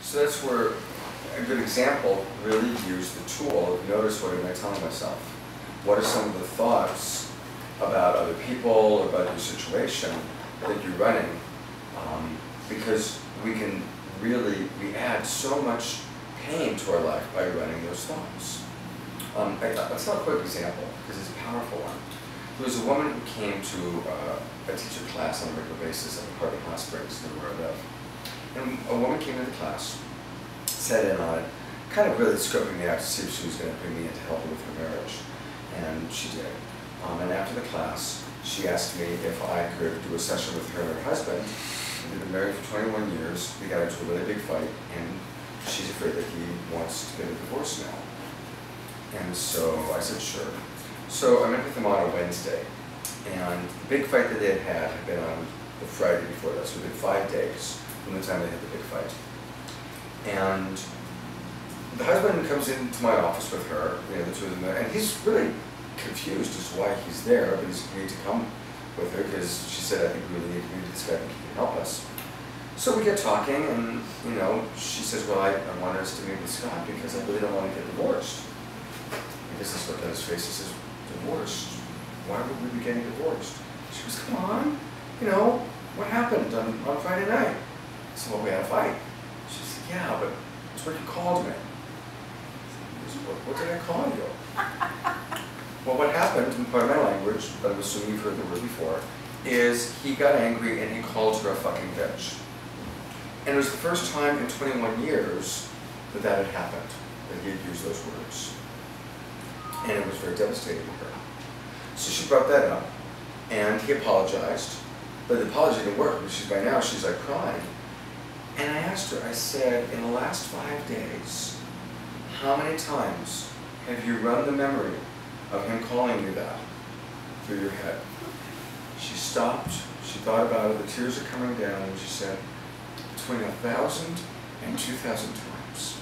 So that's where a good example really use the tool of notice what am I telling myself. What are some of the thoughts about other people, about your situation that you're running? Because we add so much pain to our life by running those thoughts. Let's tell a quick example, because it's a powerful one. There was a woman who came to a teacher class on a regular basis at the Park in Hot Springs, near where I live. And a woman came into the class, sat in on it, kind of really scoping me out to see if she was going to bring me in to help her with her marriage. And she did. And after the class, she asked me if I could do a session with her and her husband. They've been married for 21 years. They got into a really big fight, and she's afraid that he wants to get a divorce now. And so I said, sure. So I met with them on a Wednesday, and the big fight that they had been on the Friday before that, so it had been 5 days from the time they had the big fight. And the husband comes into my office with her, the two of them, and he's really confused as to why he's there, but he's agreed to come with her because she said, I think we really need to meet this guy, I think he can help us. So we get talking, and she says, well, I want us to meet with Scott because I really don't want to get divorced. And this is what his face says, divorced? Why would we be getting divorced? She goes, come on, what happened on Friday night? I said, well, we had a fight. She said, yeah, but it's what you called me. I said, what did I call you? Well, what happened, in part of my language, but I'm assuming you've heard the word before, is he got angry and he called her a fucking bitch. And it was the first time in 21 years that had happened, that he had used those words. And it was very devastating to her. So she brought that up, and he apologized, but the apology didn't work, because by now she's like crying. And I asked her, I said, in the last 5 days, how many times have you run the memory of him calling you that through your head? She stopped, she thought about it, the tears are coming down, and she said, between 1,000 and 2,000 times.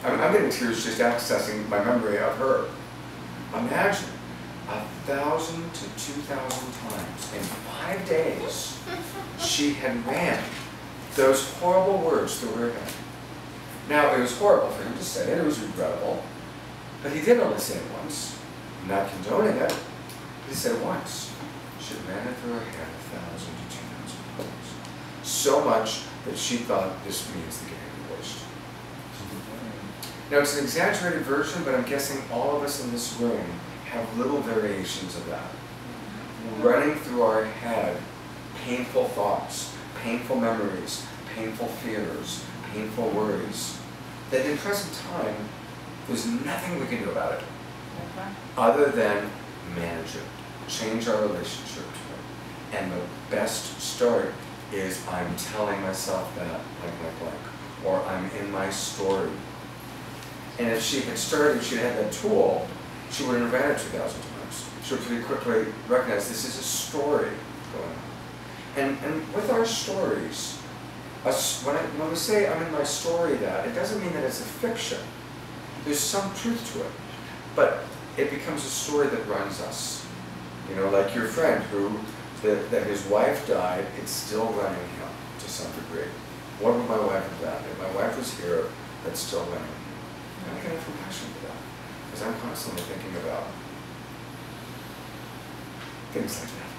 I'm getting tears just accessing my memory of her. Imagine 1,000 to 2,000 times in 5 days she had ran those horrible words through her head. Now, it was horrible for him to say it, it was regrettable, but he did only say it once. I'm not condoning it, but he said it once. She ran it through her head 1,000 to 2,000 times. So much that she thought this means the getting divorced. Now, it's an exaggerated version, but I'm guessing all of us in this room have little variations of that. Running through our head painful thoughts, painful memories, painful fears, painful worries, that in present time, there's nothing we can do about it other than manage it, change our relationship to it. And the best start is I'm telling myself that blank, or I'm in my story. And if she had started, she had that tool, she wouldn't have ran it 2,000 times. She would pretty quickly recognize this is a story going on. And with our stories, when we say I'm in my story that, it doesn't mean that it's a fiction. There's some truth to it. But it becomes a story that runs us. Like your friend who, that his wife died, it's still running him to some degree. What would my wife have done? If my wife was here, that's still running him. And I can have compassion for that, because I'm constantly thinking about things like that.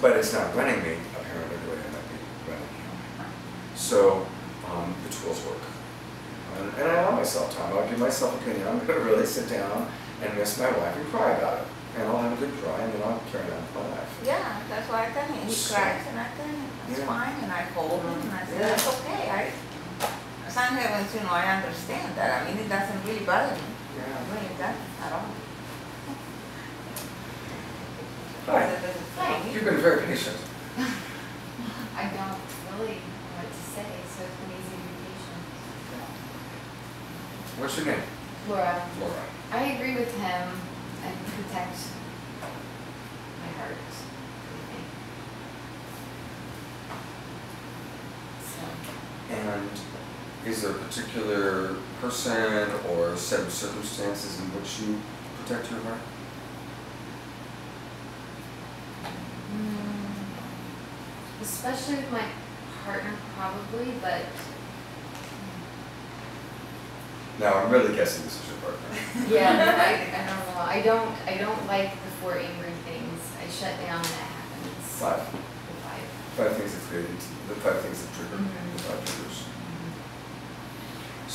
But it's not running me, apparently, the way it might be running him. So the tools work. And I allow myself time. I'll give myself a opinion. I'm going to really sit down and miss my wife and cry about it. And I'll have a good cry, and then I'll carry on with my life. Yeah, that's why I tell him. He cries, and I tell him, it's fine, and I hold him, and I say, that's okay. Some heavens, I understand that. I mean, it doesn't really bother me. Yeah. Really doesn't at all. Hi. Hi. You've been very patient. I don't really know what to say, so it's an easy invitation. What's your name? Laura. Laura. I agree with him and protect my heart. So. And is there a particular person or set of circumstances in which you protect your heart? Especially with my partner, probably, but Now, I'm really guessing this is your partner. Yeah, I don't know. I don't like the 4 angry things. I shut down when that happens. 5. The 5. 5 things that created, the 5 things that trigger, Mhm. the 5 triggers.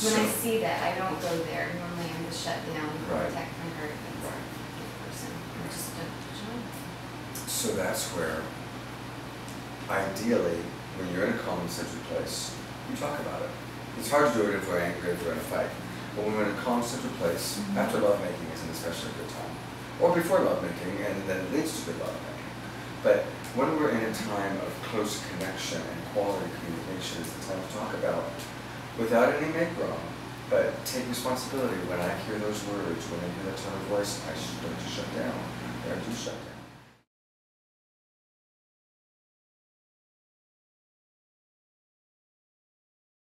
When I So- see that, I don't go there. Normally I'm just shut down, Right. protect my heart against the person. I just don't jump. So that's where, ideally, when you're in a calm and centered place, you talk about it. It's hard to do it if we're angry, if we're in a fight. But when we're in a calm, centered place, Mhm. after lovemaking is an especially good time. Or before lovemaking, and then it leads to good lovemaking. But when we're in a time of close connection and quality communication, it's the time to talk about, without any make wrong, but take responsibility. When I hear those words, when I hear that tone of voice, I don't just shut down. I do shut down.